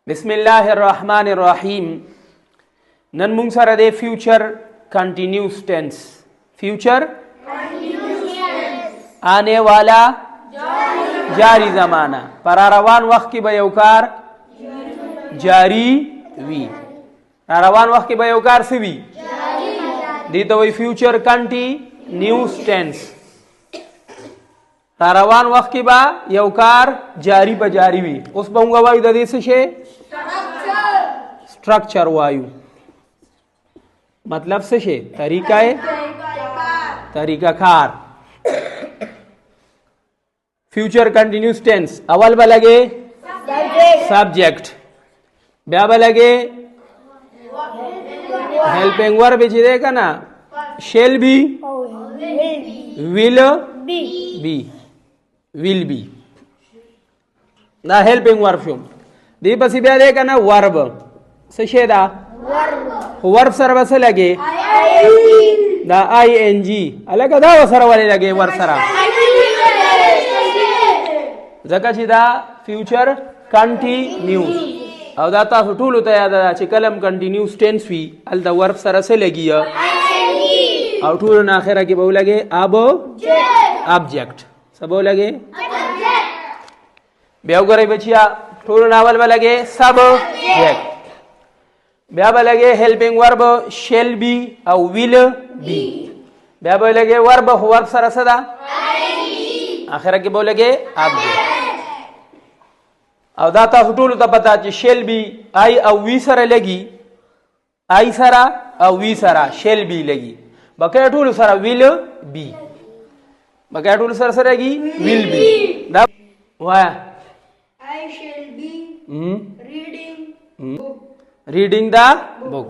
बिस्मिल्लाहिर्रहमानिर्रहीम। नन मुंग सर दे future continuous tense. Future आने वाला जारी जमाना। परारवान वक्त की बयोकार जारी वी। परारवान वक्त की बयोकार से वी दी तो वही फ्यूचर कंटिन्यूस टेंस। परारवान वक्त की बा यौकार जारी पर जारी वी उस बहुंगा वायु दे से स्ट्रक्चर वायु मतलब से तरीका है तरीकाकार। फ्यूचर कंटिन्यूस टेंस अवल बलगे सब्जेक्ट, ब्या बलगे हेल्पिंग वर्ब बेचे का ना शेल बी विल बी ना हेल्पिंग वर्ब शुम दी पसी ब्या दे का ना वर्ब से शेदा वर्ब सर्व से लगे दा ING अलग दा वसर वाले लगे वर्ब सरा जका चिदा फ्यूचर कंटिन्यूस और दाता टूल होता है दा चिकलम कंटिन्यूस टेंस वी अल दा वर्ब सरा से लगी और टूल ना आखिर की बहु लगे अब ऑब्जेक्ट सब लगे ब्याव करे बचिया टूल नावल में लगे सब्जेक्ट ब्या लगे हेल्पिंग वर्ब शेल बी और विल बी ब्या लगे वर्ब सरा सदा आखिर की बहु लगे ऑब्जेक्ट और दाता हुटूल तो पता शेल बी आई और वी सरा लगी आई सरा और वी सरा शेल बी लगी बकया टूल सरा विल बी बकया टूल सर सरेगी विल बी वाह I shall be reading the book.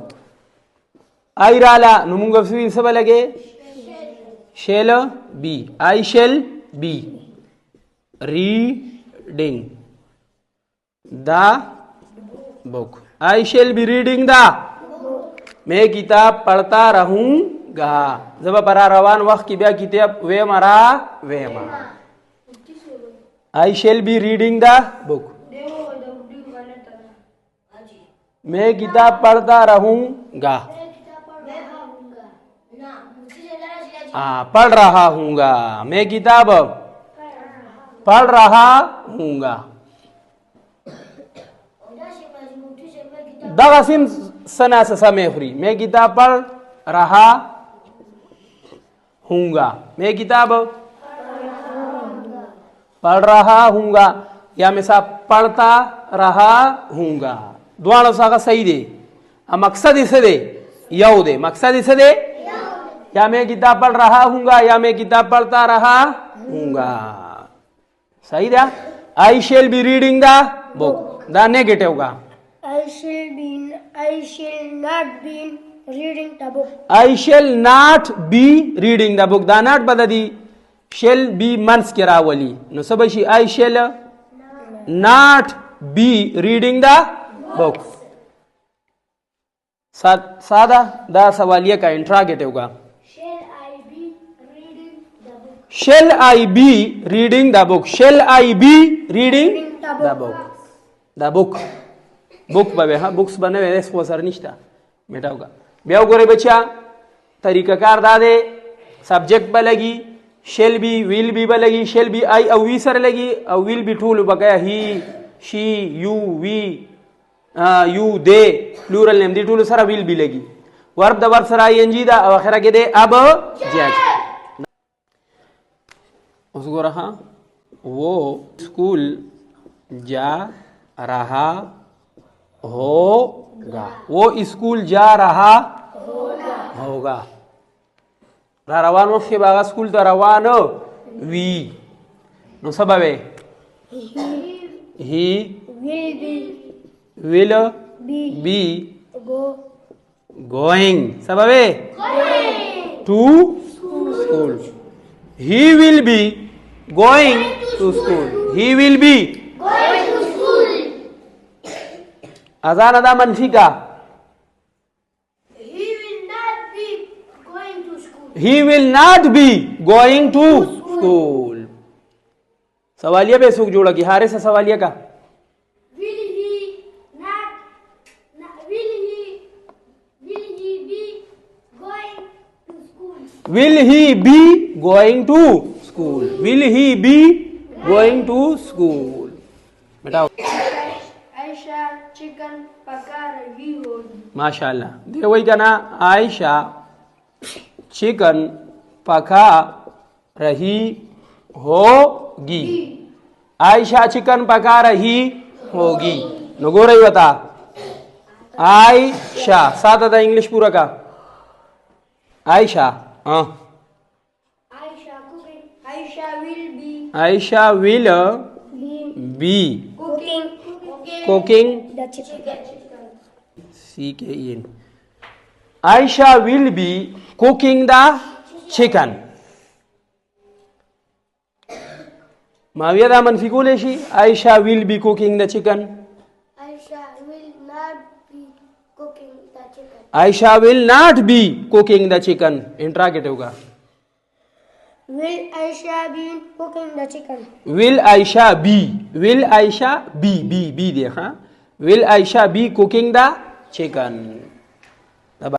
I राला नुमुंग फिर सब लगे shall be I shall be reading the book I shall be reading the मैं किताब पढ़ता रहूंगा। जब परा रवान वक्त की ब्या किताब वे मरा आई shall be reading the book मैं किताब पढ़ता रहूंगा पढ़ रहा हूंगा मैं किताब पढ़ रहा हूंगा। दगासिम सना से समय फ्री मैं किताब पढ़ रहा हूंगा मैं किताब पढ़ रहा हूंगा या मैं साहब पढ़ता रहा हूंगा। द्वाण सागा सही दे मकसद इसे दे यऊ दे मकसद इसे दे या मैं किताब पढ़ रहा हूंगा या मैं किताब पढ़ता रहा हूंगा। सही दे I shall be reading the book the negative का I shall not be reading the book. I shall not be reading the book the not बददी शेल बी मंस के रावली नो सबशी I shall not be reading the book. सादा दा सवालिया का इंट्रागेटिव का Shall I be reading the book? Shall I be reading the book? The book book बे हाँ बुक्स बने हुए इसको सर निश्ता बेटा होगा ब्याह गोरे बच्चा तरीकाकार दादे सब्जेक्ट बलगी शेल बी विल बी बलगी शेल बी आई और वी सर लगी और विल बी टूल बकाया he she you we you they plural name the टूल सरा विल बी लगी वर्ब द वर्ब सरा ING दा और आखिर के दे अब जैक उसको रहा वो स्कूल जा रहा होगा वो स्कूल जा रहा होगा। रवान वक्त के बागा स्कूल तो रवान वी नो सबब ही विल बी गोइंग सबब to school he will be going to school he will be अजान अदा मनफी का He will not be going to school. He will not be going to school। सवालिया पे सुख जोड़ा कि हारे से सवालिया का Will he not Will he be going to school? Will he be going to school? बताओ। आयशा चिकन पका रही होगी। माशाल्लाह। देखो वही कहना, आयशा चिकन पका रही होगी। आयशा चिकन पका रही होगी। नगो रही बता। आयशा साथ आता इंग्लिश पूरा का। आयशा हाँ। Ayesha cooking. Ayesha will be. Ayesha will be cooking the chicken. CKN. Aisha will be cooking the chicken. Mawiyah da manfi kule shi. Aisha will be cooking the chicken. Aisha will not be cooking the chicken. Aisha will not be cooking the chicken. Interrogative का. Will Aisha be cooking the chicken? Will Aisha be? Will Aisha be? Be देखा. Will Aisha be cooking the chicken?